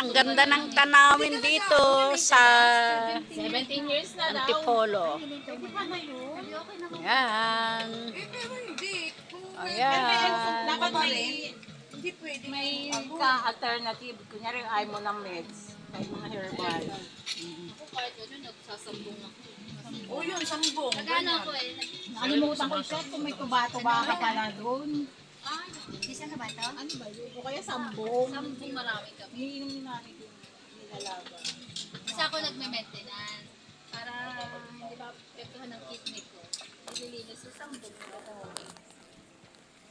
Ang ganda ng tanawin dito sa 17 years na daw. Antipolo. Pwede pa na yun. Ayan. Ayan. Dapat may ka-alternative. Kunyari, ayaw mo ng meds. Ayaw mo ng herbal. Ako kahit ano, nagsasambong ako. O yun, sambong. Nagano ako eh. Nakalimutan ko siya kung may tuba-tuba ka pala doon. Ay, isa na ba ito? Ano ba yun? O kaya sambong. Sambong marami kami. Iniinom ni namin yung nilalaban. Kasi ako nagme-maintenance. Para hindi ba pektuhan ng kidney ko. Nililinis sa sambong.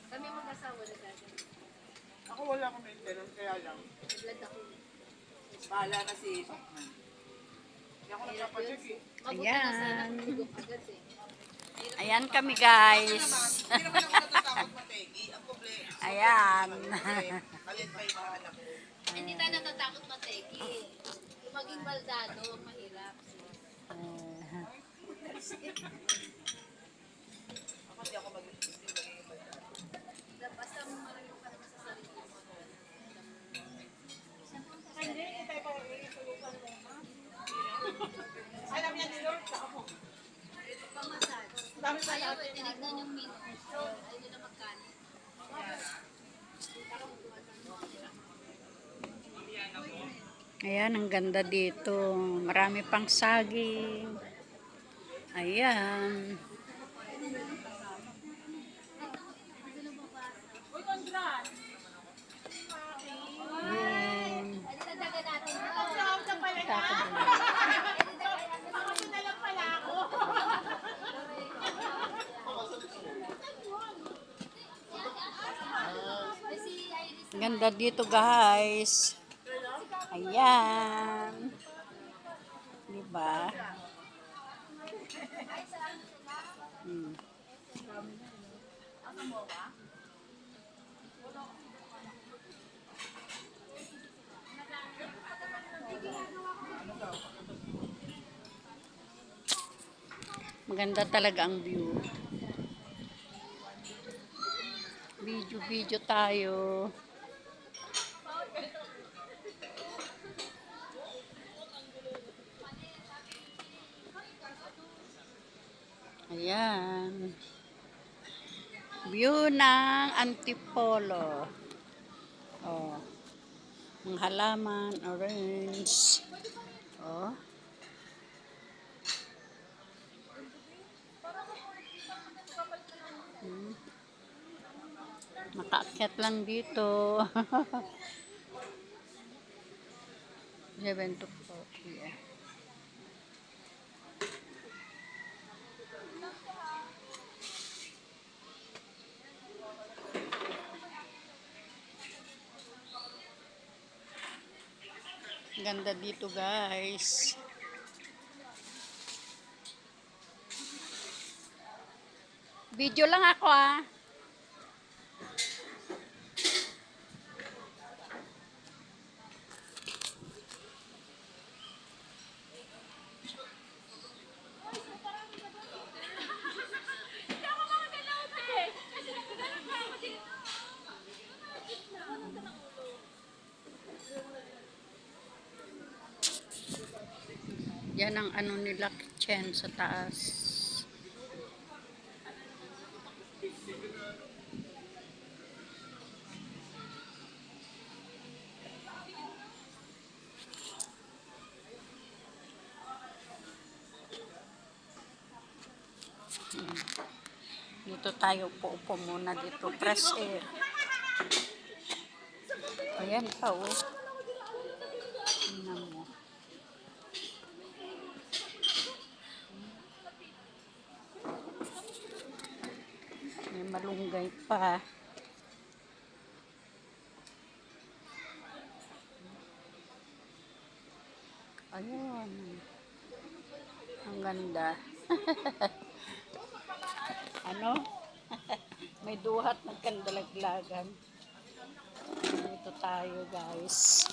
Kami mag-asawa na gagawin. Ako wala akong maintenance, kaya lang. Blood ako. Bahala na si Pacman. Hindi ako nagpapacheck eh. Mabuti na sana kung higop agad eh. Ayan kami guys. Hindi naman ako natatakot mategi. Ang problema. Ayan. Kalit pa yung mga anak ko. Hindi tayo natatakot mategi. Kung maging baldado, mahirap. Ako hindi ako magiging banda. Basta marunong ka naman sa sarili mo. Alam niya ni Lord sa ako. Pamassage. Dami pa Ayaw eh, tinignan yung minutes. Ayaw nila magkanin. Ayan, ang ganda dito. Marami pang saging. Ayan. Ayan. Dagdagan natin. Ganda dito guys. Ayan. Diba? Hmm. Maganda talaga ang view. Video tayo. Ayan. View ng Antipolo. Oh. Mga halaman, orange. Oh. Makaakyat lang dito. 11 to 4 p.m. Ganda dito guys. Video lang ako ah. Yan ang ano nila kitchen sa taas. Dito tayo upo muna dito. Fresh air. Ayan pa oh. Tingnan mo. May malunggay pa. Ayun. Ang ganda. Ano? May duhat ng kandalaglagan. Dito tayo guys.